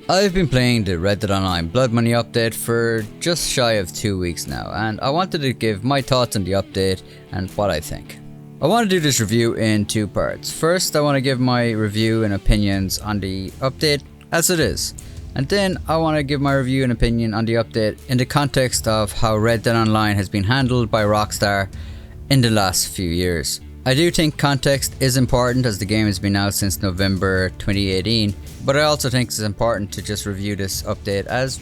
I've been playing the Red Dead Online Blood Money update for just shy of 2 weeks now, and I wanted to give my thoughts on the update and what I think. I want to do this review in two parts. First, I want to give my review and opinions on the update as it is, and then I want to give my review and opinion on the update in the context of how Red Dead Online has been handled by Rockstar in the last few years. I do think context is important, as the game has been out since November 2018, but I also think it's important to just review this update as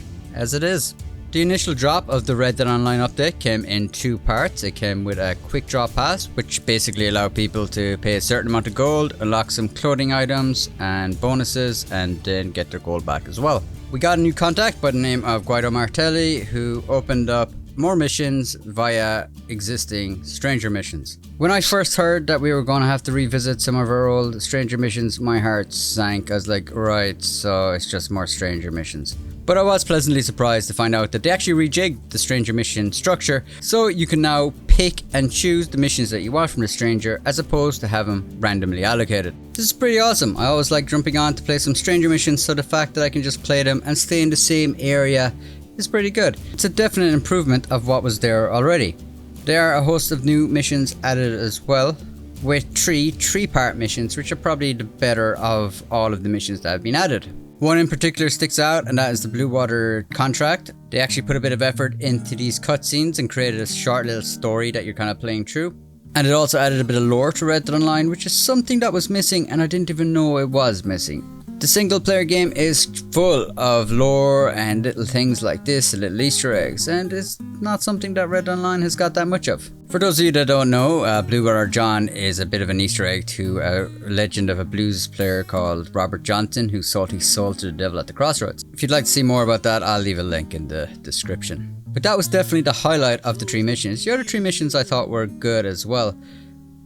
it is. The initial drop of the Red Dead Online update came in two parts. It came with a quick draw pass, which basically allowed people to pay a certain amount of gold, unlock some clothing items and bonuses, and then get their gold back as well. We got a new contact by the name of Guido Martelli, who opened up more missions via existing stranger missions. When I first heard that we were going to have to revisit some of our old stranger missions, my heart sank. I was like, right, so it's just more stranger missions. But I was pleasantly surprised to find out that they actually rejigged the stranger mission structure, so you can now pick and choose the missions that you want from the stranger as opposed to have them randomly allocated. This is pretty awesome. I always like jumping on to play some stranger missions, so the fact that I can just play them and stay in the same area is pretty good. It's a definite improvement of what was there already. There are a host of new missions added as well, with three-part missions, which are probably the better of all of the missions that have been added. One in particular sticks out, and that is the Blackwater contract. They actually put a bit of effort into these cutscenes and created a short little story that you're kind of playing through. And it also added a bit of lore to Red Dead Online, which is something that was missing and I didn't even know it was missing. The single player game is full of lore and little things like this, little Easter eggs, and it's not something that Red Dead Online has got that much of. For those of you that don't know, Blackwater John is a bit of an Easter egg to a legend of a blues player called Robert Johnson, who sold his soul to the devil at the crossroads. If you'd like to see more about that, I'll leave a link in the description. But that was definitely the highlight of the three missions. The other three missions I thought were good as well.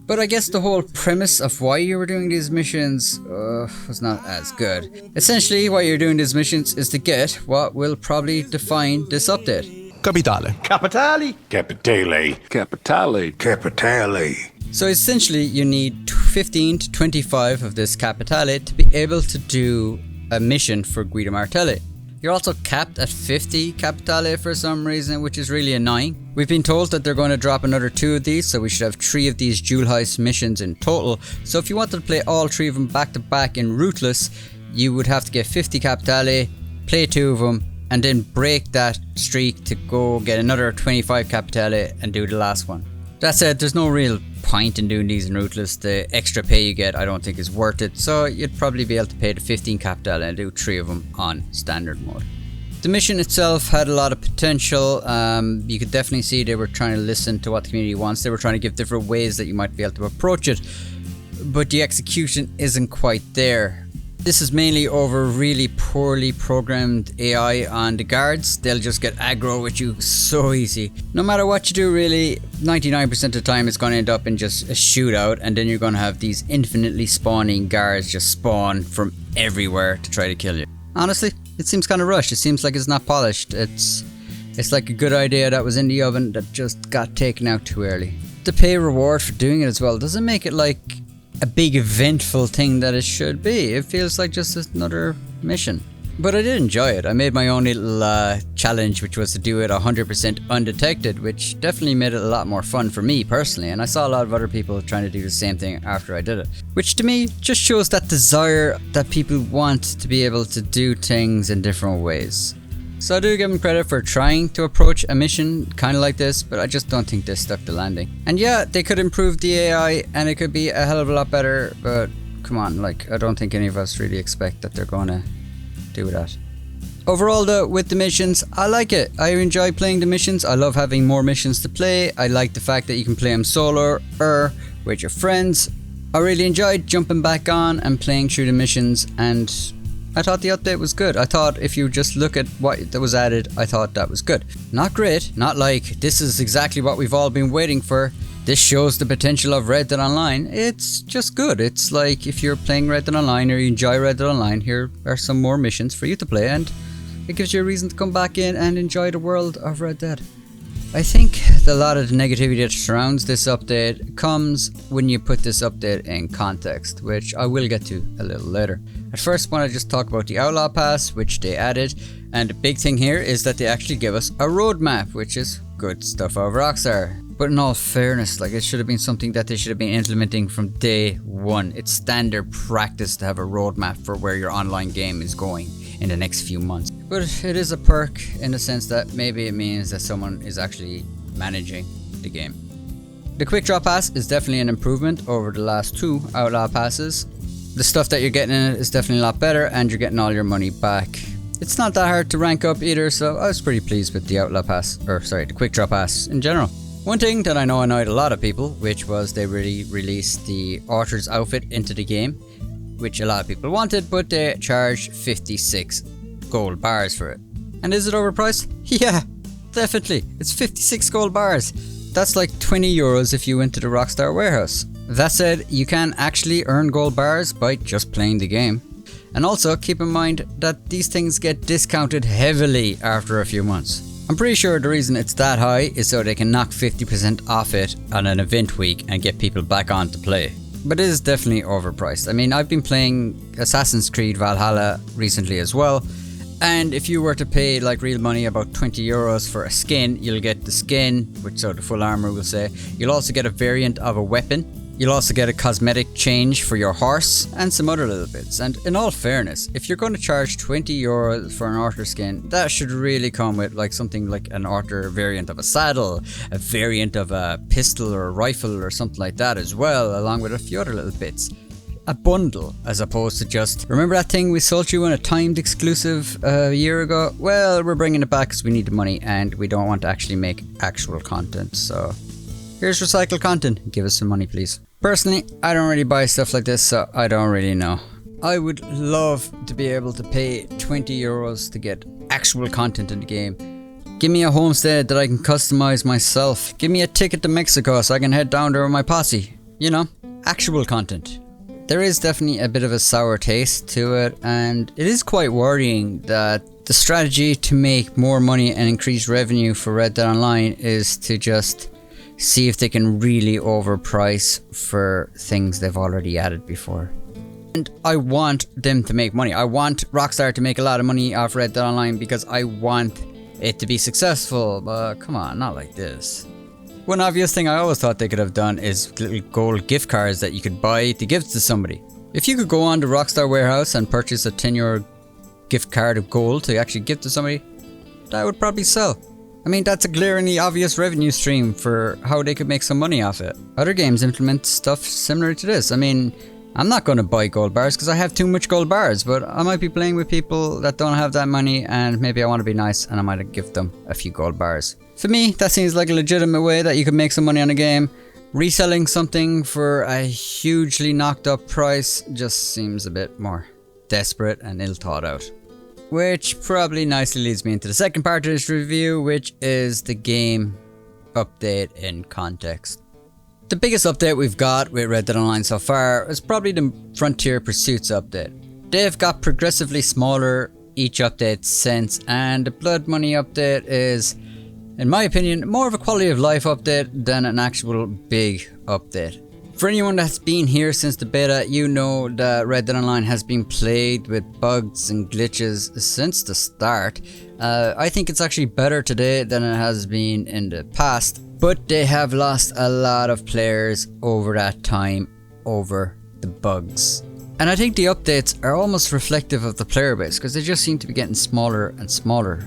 But I guess the whole premise of why you were doing these missions was not as good. Essentially, why you're doing these missions is to get what will probably define this update. Capitale. Capitale. Capitale. Capitale. Capitale. So essentially, you need 15 to 25 of this Capitale to be able to do a mission for Guido Martelli. You're also capped at 50 Capitale for some reason, which is really annoying. We've been told that they're going to drop another 2 of these, so we should have 3 of these jewel heist missions in total. So if you wanted to play all 3 of them back to back in Ruthless, you would have to get 50 Capitale, play 2 of them, and then break that streak to go get another 25 Capitale and do the last one. That said, there's no real point in doing these in Ruthless. The extra pay you get I don't think is worth it, so you'd probably be able to pay the 15 Capitale and do 3 of them on standard mode. The mission itself had a lot of potential. You could definitely see they were trying to listen to what the community wants. They were trying to give different ways that you might be able to approach it, but the execution isn't quite there. This is mainly over really poorly programmed AI on the guards. They'll just get aggro with you so easy. No matter what you do, really, 99% of the time it's going to end up in just a shootout, and then you're going to have these infinitely spawning guards just spawn from everywhere to try to kill you. Honestly, it seems kind of rushed. It seems like it's not polished. It's like a good idea that was in the oven that just got taken out too early. The pay reward for doing it as well doesn't make it like a big eventful thing that it should be. It feels like just another mission. But I did enjoy it. I made my own little challenge, which was to do it 100% undetected, which definitely made it a lot more fun for me personally, and I saw a lot of other people trying to do the same thing after I did it. Which to me just shows that desire that people want to be able to do things in different ways. So I do give them credit for trying to approach a mission kind of like this, but I just don't think they stuck the landing. And yeah, they could improve the AI and it could be a hell of a lot better, but come on, like, I don't think any of us really expect that they're gonna do that. Overall though, with the missions, I like it. I enjoy playing the missions. I love having more missions to play. I like the fact that you can play them solo or with your friends. I really enjoyed jumping back on and playing through the missions, and I thought the update was good. I thought if you just look at what that was added, I thought that was good. Not great, not like this is exactly what we've all been waiting for. This shows the potential of Red Dead Online. It's just good. It's like if you're playing Red Dead Online or you enjoy Red Dead Online, here are some more missions for you to play, and it gives you a reason to come back in and enjoy the world of Red Dead. I think a lot of the negativity that surrounds this update comes when you put this update in context, which I will get to a little later. At first, I want to just talk about the Outlaw Pass, which they added, and the big thing here is that they actually give us a roadmap, which is good stuff of Rockstar. But in all fairness, like, it should have been something that they should have been implementing from day one. It's standard practice to have a roadmap for where your online game is going in the next few months. But it is a perk in the sense that maybe it means that someone is actually managing the game. The quick drop pass is definitely an improvement over the last 2 Outlaw passes. The stuff that you're getting in it is definitely a lot better, and you're getting all your money back. It's not that hard to rank up either, so I was pretty pleased with the Outlaw Pass, the quick drop pass in general. One thing that I know annoyed a lot of people, which was they really released the Arthur's outfit into the game, which a lot of people wanted, but they charged 56 gold bars for it. And is it overpriced? Yeah, definitely. It's 56 gold bars. That's like 20 euros if you went to the Rockstar warehouse. That said, you can actually earn gold bars by just playing the game. And also keep in mind that these things get discounted heavily after a few months. I'm pretty sure the reason it's that high is so they can knock 50% off it on an event week and get people back on to play. But it is definitely overpriced. I mean, I've been playing Assassin's Creed Valhalla recently as well, and if you were to pay like real money, about 20 euros for a skin, you'll get the skin, which so the full armor will say. You'll also get a variant of a weapon. You'll also get a cosmetic change for your horse and some other little bits. And in all fairness, if you're going to charge 20 euros for an Arthur skin, that should really come with like something like an Arthur variant of a saddle, a variant of a pistol or a rifle or something like that as well, along with a few other little bits. A bundle, as opposed to just, remember that thing we sold you in a timed exclusive a year ago? Well, we're bringing it back because we need the money and we don't want to actually make actual content. So here's recycled content. Give us some money, please. Personally, I don't really buy stuff like this, so I don't really know. I would love to be able to pay 20 euros to get actual content in the game. Give me a homestead that I can customize myself. Give me a ticket to Mexico so I can head down there with my posse. You know, actual content. There is definitely a bit of a sour taste to it, and it is quite worrying that the strategy to make more money and increase revenue for Red Dead Online is to just see if they can really overprice for things they've already added before. And I want them to make money. I want Rockstar to make a lot of money off Red Dead Online because I want it to be successful, but come on, not like this. One obvious thing I always thought they could have done is little gold gift cards that you could buy to give to somebody. If you could go on to Rockstar Warehouse and purchase a 10 € gift card of gold to actually give to somebody, that would probably sell. I mean, that's a glaringly obvious revenue stream for how they could make some money off it. Other games implement stuff similar to this. I mean, I'm not going to buy gold bars because I have too much gold bars, but I might be playing with people that don't have that money and maybe I want to be nice and I might give them a few gold bars. For me, that seems like a legitimate way that you could make some money on a game. Reselling something for a hugely knocked up price just seems a bit more desperate and ill thought out. Which probably nicely leads me into the second part of this review, which is the game update in context. The biggest update we've got with Red Dead Online so far is probably the Frontier Pursuits update. They've got progressively smaller each update since, and the Blood Money update is, in my opinion, more of a quality of life update than an actual big update. For anyone that's been here since the beta, you know that Red Dead Online has been plagued with bugs and glitches since the start. I think it's actually better today than it has been in the past, but they have lost a lot of players over that time over the bugs. And I think the updates are almost reflective of the player base because they just seem to be getting smaller and smaller.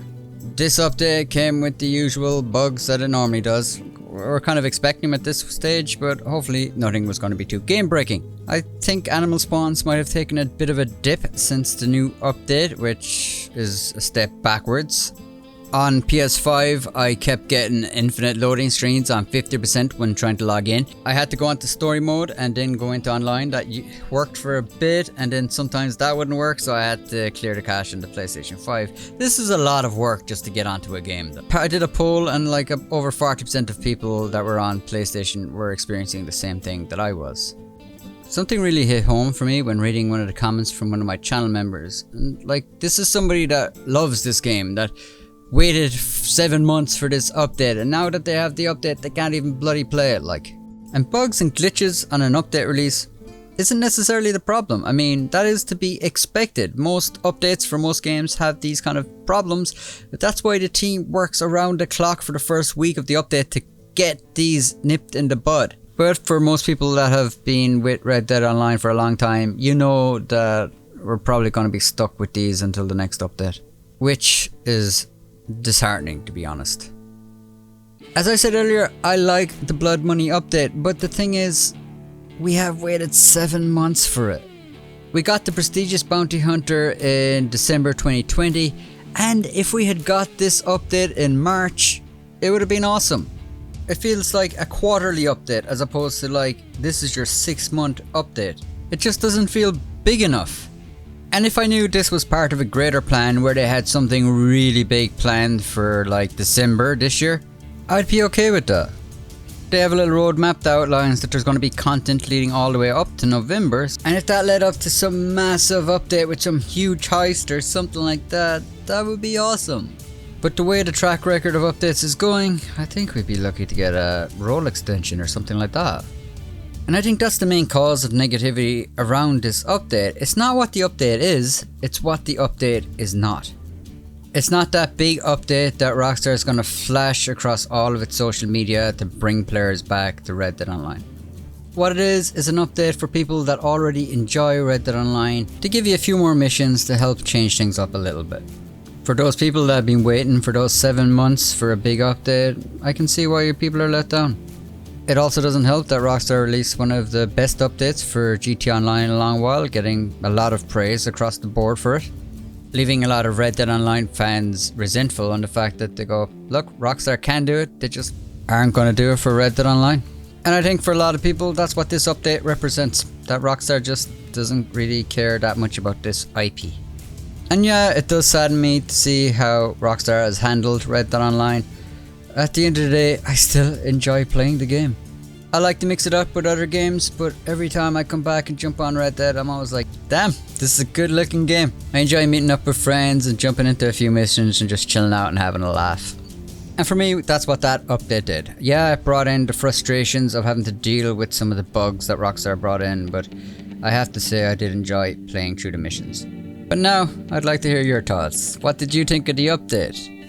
This update came with the usual bugs that it normally does. We're kind of expecting them at this stage, but hopefully nothing was going to be too game breaking. I think animal spawns might have taken a bit of a dip since the new update, which is a step backwards. On PS5, I kept getting infinite loading screens on 50% when trying to log in. I had to go into story mode and then go into online. That worked for a bit, and then sometimes that wouldn't work, so I had to clear the cache in the PlayStation 5. This is a lot of work just to get onto a game. I did a poll, and like over 40% of people that were on PlayStation were experiencing the same thing that I was. Something really hit home for me when reading one of the comments from one of my channel members. And like, this is somebody that loves this game, that waited 7 months for this update, and now that they have the update, they can't even bloody play it, like. And bugs and glitches on an update release isn't necessarily the problem. I mean, that is to be expected. Most updates for most games have these kind of problems, but that's why the team works around the clock for the first week of the update to get these nipped in the bud. But for most people that have been with Red Dead Online for a long time, you know that we're probably going to be stuck with these until the next update, which is disheartening, to be honest. As I said earlier, I like the Blood Money update, but the thing is, we have waited 7 months for it. We got the prestigious Bounty Hunter in December 2020, and if we had got this update in March, it would have been awesome. It feels like a quarterly update as opposed to like, this is your 6-month update. It just doesn't feel big enough. And if I knew this was part of a greater plan where they had something really big planned for like December this year, I'd be okay with that. They have a little roadmap that outlines that there's going to be content leading all the way up to November, and if that led up to some massive update with some huge heist or something like that, that would be awesome. But the way the track record of updates is going, I think we'd be lucky to get a role extension or something like that. And I think that's the main cause of negativity around this update. It's not what the update is, it's what the update is not. It's not that big update that Rockstar is going to flash across all of its social media to bring players back to Red Dead Online. What it is an update for people that already enjoy Red Dead Online to give you a few more missions to help change things up a little bit. For those people that have been waiting for those 7 months for a big update, I can see why your people are let down. It also doesn't help that Rockstar released one of the best updates for GT Online in a long while, getting a lot of praise across the board for it, leaving a lot of Red Dead Online fans resentful on the fact that they go, look, Rockstar can do it, they just aren't going to do it for Red Dead Online. And I think for a lot of people, that's what this update represents, that Rockstar just doesn't really care that much about this IP. And yeah, it does sadden me to see how Rockstar has handled Red Dead Online. At the end of the day, I still enjoy playing the game. I like to mix it up with other games, but every time I come back and jump on Red Dead, I'm always like, damn, this is a good looking game. I enjoy meeting up with friends and jumping into a few missions and just chilling out and having a laugh. And for me, that's what that update did. Yeah, it brought in the frustrations of having to deal with some of the bugs that Rockstar brought in, but I have to say I did enjoy playing through the missions. But now, I'd like to hear your thoughts. What did you think of the update?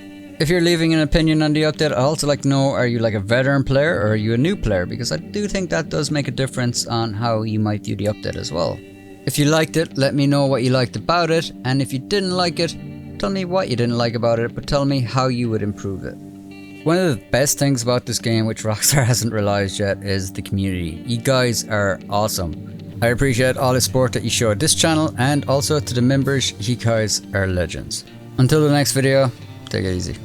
If you're leaving an opinion on the update, I'd also like to know, are you like a veteran player or are you a new player? Because I do think that does make a difference on how you might view the update as well. If you liked it, let me know what you liked about it, and if you didn't like it, tell me what you didn't like about it, but tell me how you would improve it. One of the best things about this game, which Rockstar hasn't realized yet, is the community. You guys are awesome. I appreciate all the support that you show this channel, and also to the members, you guys are legends. Until the next video, take it easy.